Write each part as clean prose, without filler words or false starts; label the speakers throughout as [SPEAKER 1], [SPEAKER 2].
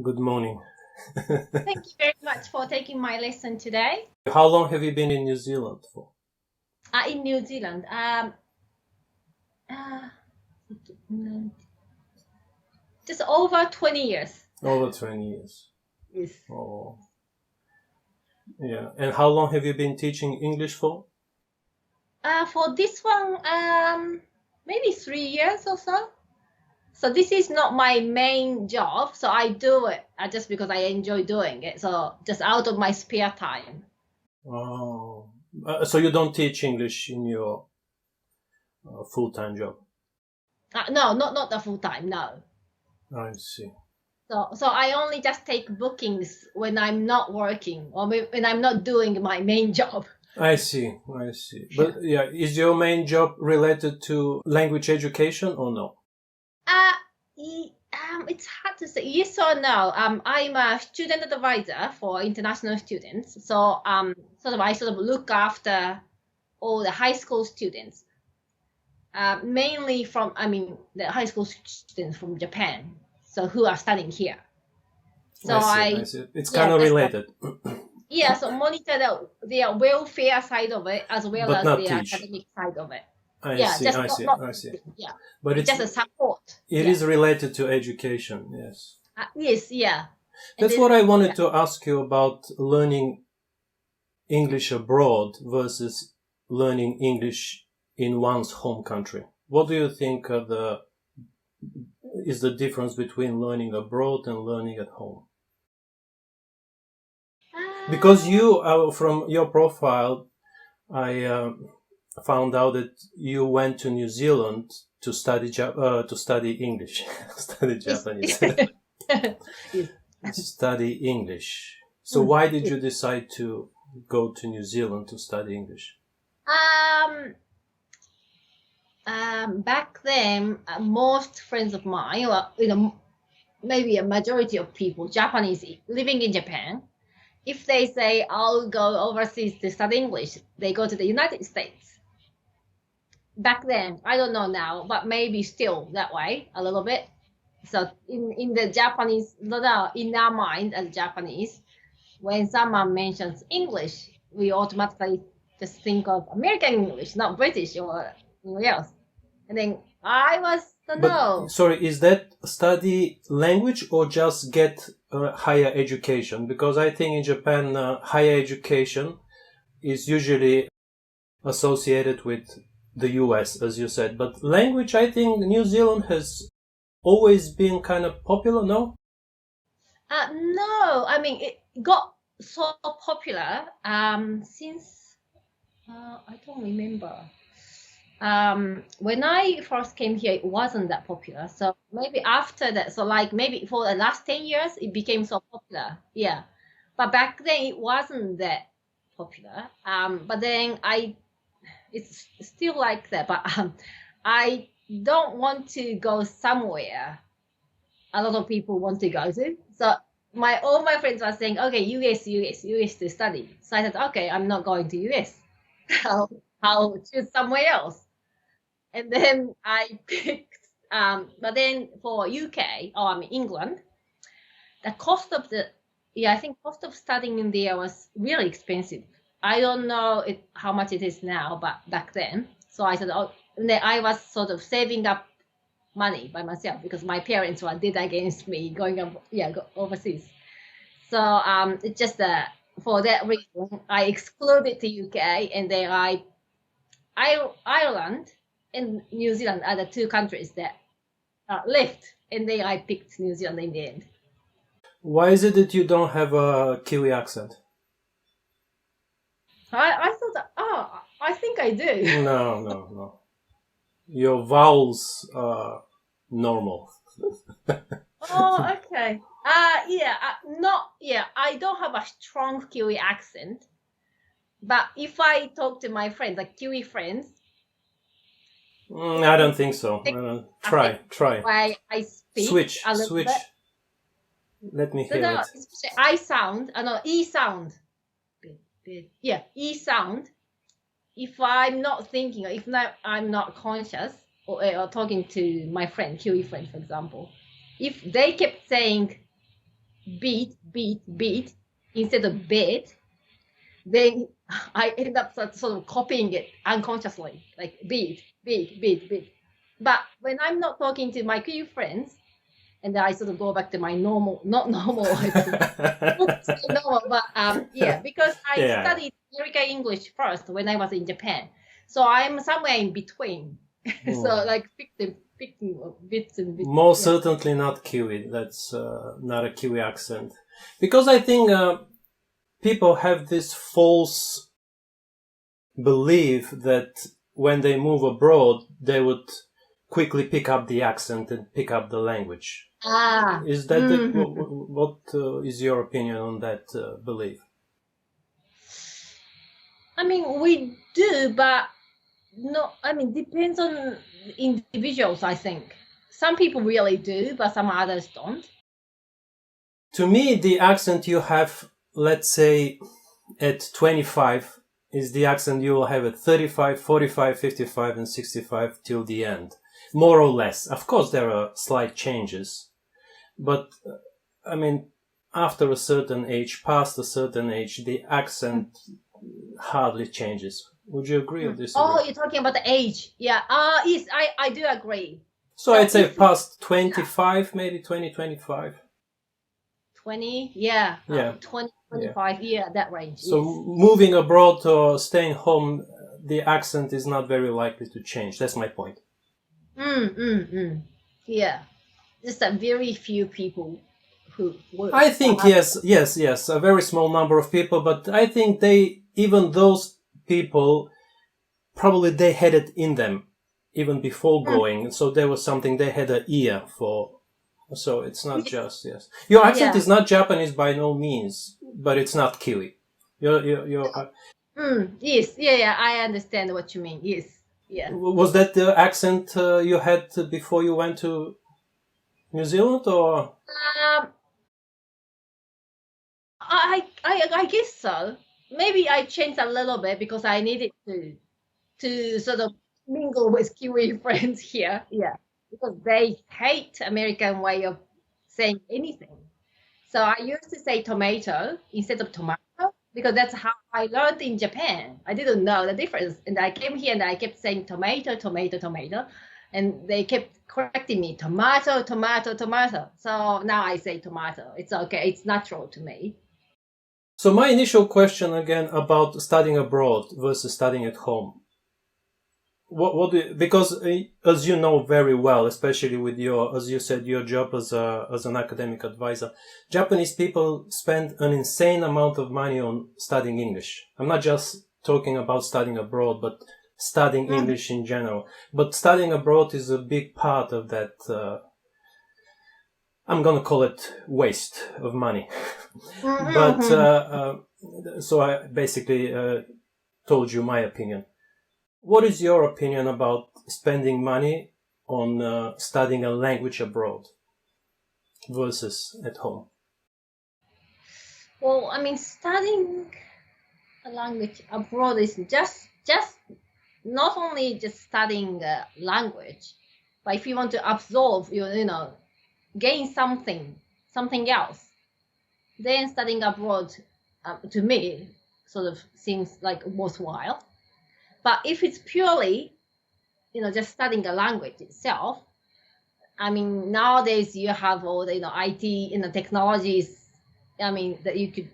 [SPEAKER 1] Good morning.
[SPEAKER 2] Thank you very much for taking my lesson today.
[SPEAKER 1] How long have you been in New Zealand for?
[SPEAKER 2] In New Zealand, just over 20 years.
[SPEAKER 1] Over 20 years.
[SPEAKER 2] Yes.
[SPEAKER 1] Oh, yeah. And how long have you been teaching English for?
[SPEAKER 2] For this one, maybe 3 years or so. So this is not my main job, so I do it just because I enjoy doing it. So just out of my spare time.
[SPEAKER 1] Oh, so you don't teach English in your full-time job?
[SPEAKER 2] No, not the full time. No.
[SPEAKER 1] I see.
[SPEAKER 2] So I only just take bookings when I'm not working or when I'm not doing my main job.
[SPEAKER 1] I see. But yeah, is your main job related to language education or no?
[SPEAKER 2] It's hard to say yes or no. I'm a student advisor for international students. So I look after all the high school students, mainly the high school students from Japan, so who are studying here. So
[SPEAKER 1] I see. It's kind of related.
[SPEAKER 2] Yeah, so monitor their welfare side of it as well
[SPEAKER 1] But
[SPEAKER 2] as
[SPEAKER 1] not
[SPEAKER 2] their
[SPEAKER 1] teach.
[SPEAKER 2] academic side of it.
[SPEAKER 1] I see.
[SPEAKER 2] Yeah,
[SPEAKER 1] But
[SPEAKER 2] it's just a support.
[SPEAKER 1] It is related to education, yes.
[SPEAKER 2] Yes, yeah.
[SPEAKER 1] That's what I wanted to ask you about learning English abroad versus learning English in one's home country. What do you think is the difference between learning abroad and learning at home? Because you, from your profile, I found out that you went to New Zealand to study English, study Japanese, study English. So why did you decide to go to New Zealand to study English?
[SPEAKER 2] Back then, most friends of mine, maybe a majority of people, Japanese living in Japan, if they say I'll go overseas to study English, they go to the United States. Back then, I don't know now, but maybe still that way a little bit. So in the Japanese, in our mind as Japanese, when someone mentions English, we automatically just think of American English, not British or anything else. And then don't know.
[SPEAKER 1] Sorry, is that study language or just get higher education? Because I think in Japan, higher education is usually associated with the US, as you said. But language, I think New Zealand has always been kind of popular, no?
[SPEAKER 2] No, I mean, it got so popular since, I don't remember. When I first came here, it wasn't that popular. So maybe after that, so like maybe for the last 10 years, it became so popular. Yeah. But back then it wasn't that popular. But then it's still like that, but I don't want to go somewhere a lot of people want to go to. So all my friends were saying, okay, US to study. So I said, okay, I'm not going to US. I'll choose somewhere else. And then I picked, but then for UK, England, the cost of cost of studying in there was really expensive. I don't know how much it is now, but back then. So I said, and then I was sort of saving up money by myself because my parents were dead against me going overseas. So it's just for that reason I excluded the UK, and then Ireland and New Zealand are the two countries that left, and then I picked New Zealand in the end.
[SPEAKER 1] Why is it that you don't have a Kiwi accent?
[SPEAKER 2] I thought I think I do.
[SPEAKER 1] No. Your vowels are normal.
[SPEAKER 2] Oh, okay. I don't have a strong Kiwi accent. But if I talk to my friends, like Kiwi friends,
[SPEAKER 1] I don't think so. Try.
[SPEAKER 2] Why I speak
[SPEAKER 1] Switch.
[SPEAKER 2] Bit.
[SPEAKER 1] Let me hear it.
[SPEAKER 2] I sound, E sound. Yeah, E sound. If I'm not thinking, if I'm not conscious, or talking to my friend, Kiwi friend, for example, if they kept saying beat instead of bit, then I end up sort of copying it unconsciously, like beat. But when I'm not talking to my Kiwi friends, and I sort of go back to my not normal, not so normal, but because I studied American English first when I was in Japan. So I'm somewhere in between. So like picking bits and bits.
[SPEAKER 1] Most certainly not Kiwi. That's not a Kiwi accent. Because I think people have this false belief that when they move abroad, they would quickly pick up the accent and pick up the language. Is that what is your opinion on that belief?
[SPEAKER 2] I mean, we do, but no. I mean, depends on individuals. I think some people really do, but some others don't.
[SPEAKER 1] To me, the accent you have, let's say, at 25 is the accent you will have at 35, 45, 55, and 65 till the end. More or less. Of course, there are slight changes. But, I mean, after a certain age, past a certain age, the accent hardly changes. Would you agree or disagree?
[SPEAKER 2] Oh, you're talking about the age. Yeah. Yes, I do agree.
[SPEAKER 1] So I'd say past 25, maybe 20, 25.
[SPEAKER 2] 20, yeah. 20, 25, that range.
[SPEAKER 1] So moving abroad or staying home, the accent is not very likely to change. That's my point.
[SPEAKER 2] Yeah. Just a very few people who would.
[SPEAKER 1] I think, yes, a very small number of people, but I think even those people, probably they had it in them even before going. So there was something they had an ear for. So it's not just, Your accent is not Japanese by no means, but it's not Kiwi.
[SPEAKER 2] Yes, I understand what you mean. Yes, yeah.
[SPEAKER 1] Was that the accent you had before you went to New Zealand, or?
[SPEAKER 2] I guess so. Maybe I changed a little bit because I needed to sort of mingle with Kiwi friends here. Yeah. Because they hate American way of saying anything. So I used to say tomato instead of tomato because that's how I learned in Japan. I didn't know the difference. And I came here and I kept saying tomato. And they kept correcting me, tomato. So now I say tomato. It's okay. It's natural to me.
[SPEAKER 1] So my initial question again about studying abroad versus studying at home. Because as you know very well, especially with as you said, your job as an academic advisor, Japanese people spend an insane amount of money on studying English. I'm not just talking about studying abroad, but studying English in general. But studying abroad is a big part of that, I'm going to call it waste of money. But, so I basically told you my opinion. What is your opinion about spending money on studying a language abroad versus at home?
[SPEAKER 2] Well, I mean, studying a language abroad is just not only just studying a language, but if you want to absorb, gain something else, then studying abroad, to me, sort of seems like worthwhile. But if it's purely, just studying a language itself, I mean, nowadays you have all the, IT, technologies, I mean, that you could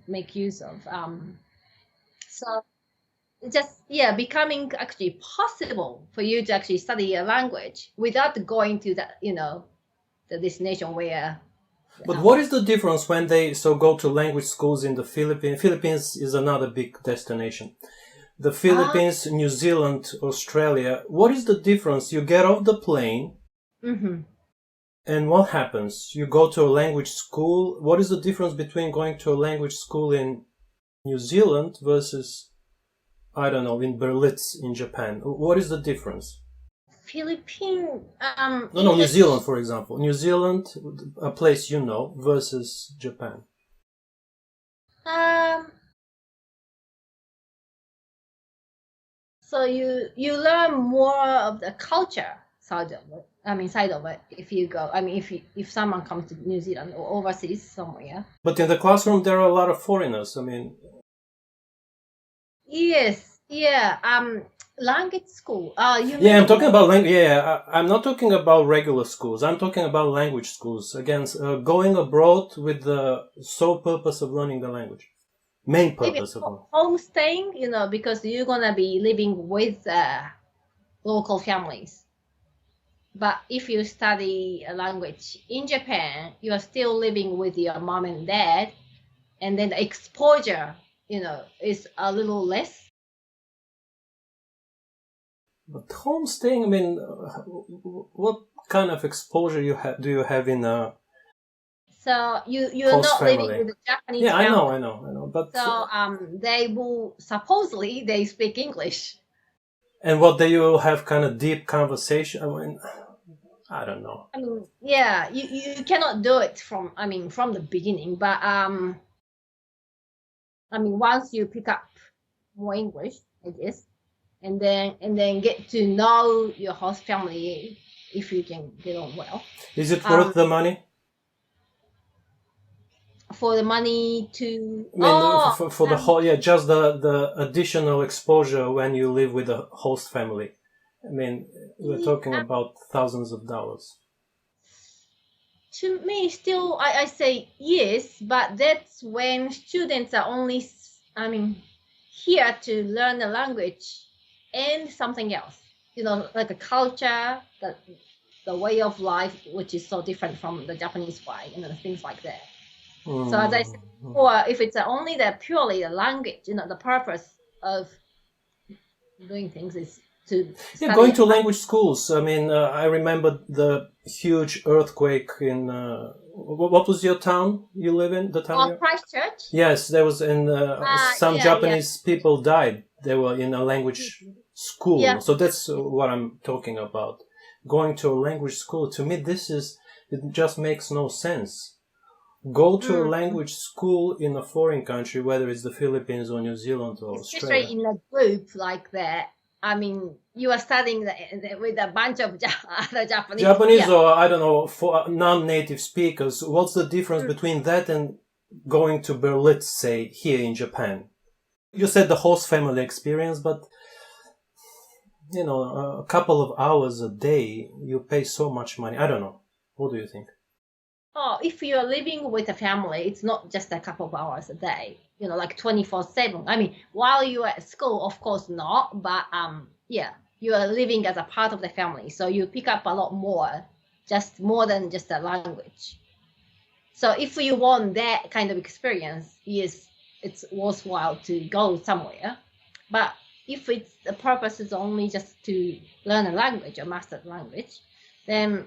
[SPEAKER 2] make use of. So just, becoming actually possible for you to actually study a language without going to the destination where.
[SPEAKER 1] But what is the difference when they go to language schools in the Philippines? Philippines is another big destination. The Philippines, New Zealand, Australia, what is the difference? You get off the plane, and what happens? You go to a language school. What is the difference between going to a language school in New Zealand versus, I don't know, in Berlitz in Japan? What is the difference?
[SPEAKER 2] Philippines.
[SPEAKER 1] New Zealand, for example. New Zealand, a place versus Japan.
[SPEAKER 2] So you learn more of the culture. side of it. If you go, if someone comes to New Zealand or overseas somewhere.
[SPEAKER 1] But in the classroom, there are a lot of foreigners.
[SPEAKER 2] Yes, yeah. Language school.
[SPEAKER 1] Yeah, I'm talking about language. Yeah, I'm not talking about regular schools. I'm talking about language schools. Again, going abroad with the sole purpose of learning the language. Main purpose of learning.
[SPEAKER 2] Homestaying, because you're gonna be living with local families. But if you study a language in Japan, you are still living with your mom and dad, and then the exposure, is a little less.
[SPEAKER 1] But homestaying, what kind of exposure do you have in a
[SPEAKER 2] So you're not
[SPEAKER 1] family.
[SPEAKER 2] living with a Japanese
[SPEAKER 1] Yeah,
[SPEAKER 2] family.
[SPEAKER 1] I know. But
[SPEAKER 2] so they will supposedly they speak English.
[SPEAKER 1] And what they will have kind of deep conversation. I don't know.
[SPEAKER 2] Yeah, you cannot do it from the beginning, but once you pick up more English, I guess, and then get to know your host family if you can get on well.
[SPEAKER 1] Is it worth the money?
[SPEAKER 2] For the money to
[SPEAKER 1] for the whole, just the additional exposure when you live with a host family. We're talking about thousands of dollars.
[SPEAKER 2] To me, still, I say yes, but that's when students are only, here to learn the language and something else. Like a culture, the way of life, which is so different from the Japanese way, things like that. So as I said before, if it's only purely the language, the purpose of doing things is to
[SPEAKER 1] going to language schools. I remember the huge earthquake in what was your town you live in? The town?
[SPEAKER 2] Christchurch.
[SPEAKER 1] Yes, there was some Japanese people died. They were in a language school. Yeah. So that's what I'm talking about. Going to a language school, to me, it just makes no sense. Go to a language school in a foreign country, whether it's the Philippines or New Zealand or Australia.
[SPEAKER 2] Especially in a group like that. You are studying with a bunch of other Japanese.
[SPEAKER 1] Or, I don't know, for non-native speakers. What's the difference between that and going to Berlitz, say, here in Japan? You said the host family experience, but, a couple of hours a day, you pay so much money. I don't know. What do you think?
[SPEAKER 2] Oh, if you're living with a family, it's not just a couple of hours a day, like 24/7. While you're at school, of course not, but you are living as a part of the family. So you pick up a lot more than just a language. So if you want that kind of experience, yes, it's worthwhile to go somewhere. But if the purpose is only just to learn a language or master the language, then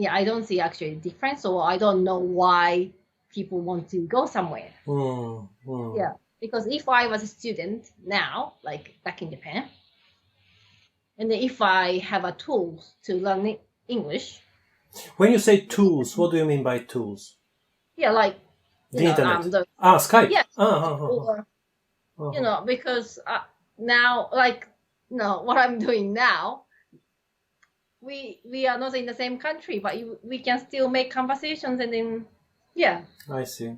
[SPEAKER 2] I don't see actually a difference, or I don't know why people want to go somewhere. Yeah, because if I was a student now, like back in Japan, and then if I have a tools to learn English.
[SPEAKER 1] When you say tools, what do you mean by tools?
[SPEAKER 2] Yeah, like
[SPEAKER 1] the internet. Skype.
[SPEAKER 2] Yeah. Or because now, what I'm doing now. We are not in the same country, but we can still make conversations, and then
[SPEAKER 1] I see.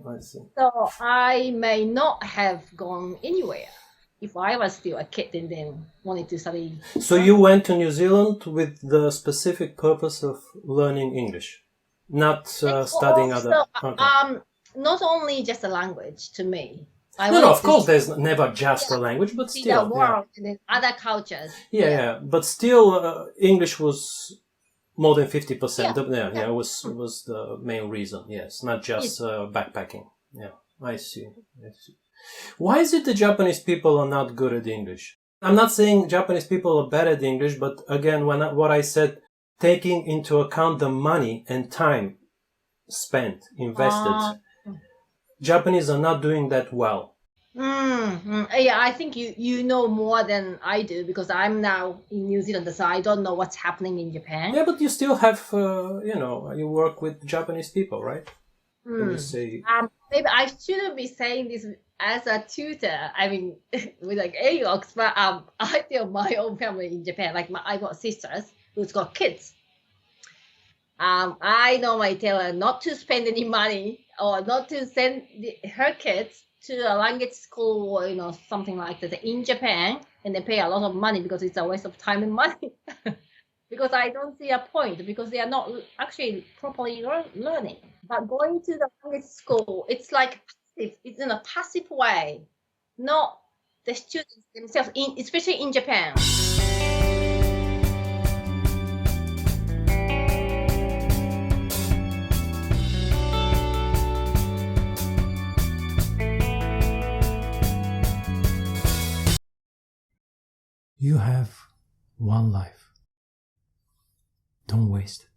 [SPEAKER 2] So I may not have gone anywhere if I was still a kid and then wanted to study.
[SPEAKER 1] So you went to New Zealand with the specific purpose of learning English, not studying other.
[SPEAKER 2] Okay. Not only just a language to me.
[SPEAKER 1] Of course, there's never just a language, but still.
[SPEAKER 2] The world and then other cultures.
[SPEAKER 1] Yeah, but still, English was more than 50%. It was the main reason. Yes, not just backpacking. Yeah, I see. Why is it the Japanese people are not good at English? I'm not saying Japanese people are bad at English, but again, what I said, taking into account the money and time spent, invested. Japanese are not doing that well.
[SPEAKER 2] Yeah, I think you know more than I do, because I'm now in New Zealand, so I don't know what's happening in Japan.
[SPEAKER 1] Yeah, but you still have, you work with Japanese people, right? You say...
[SPEAKER 2] maybe I shouldn't be saying this as a tutor. With like AOX, but I feel my own family in Japan. Like I got sisters, who's got kids. I normally tell her not to spend any money or not to send her kids to a language school or, something like that in Japan, and they pay a lot of money because it's a waste of time and money. Because I don't see a point, because they are not actually properly learning. But going to the language school, it's like passive. It's in a passive way, not the students themselves, especially in Japan.
[SPEAKER 1] You have one life. Don't waste it.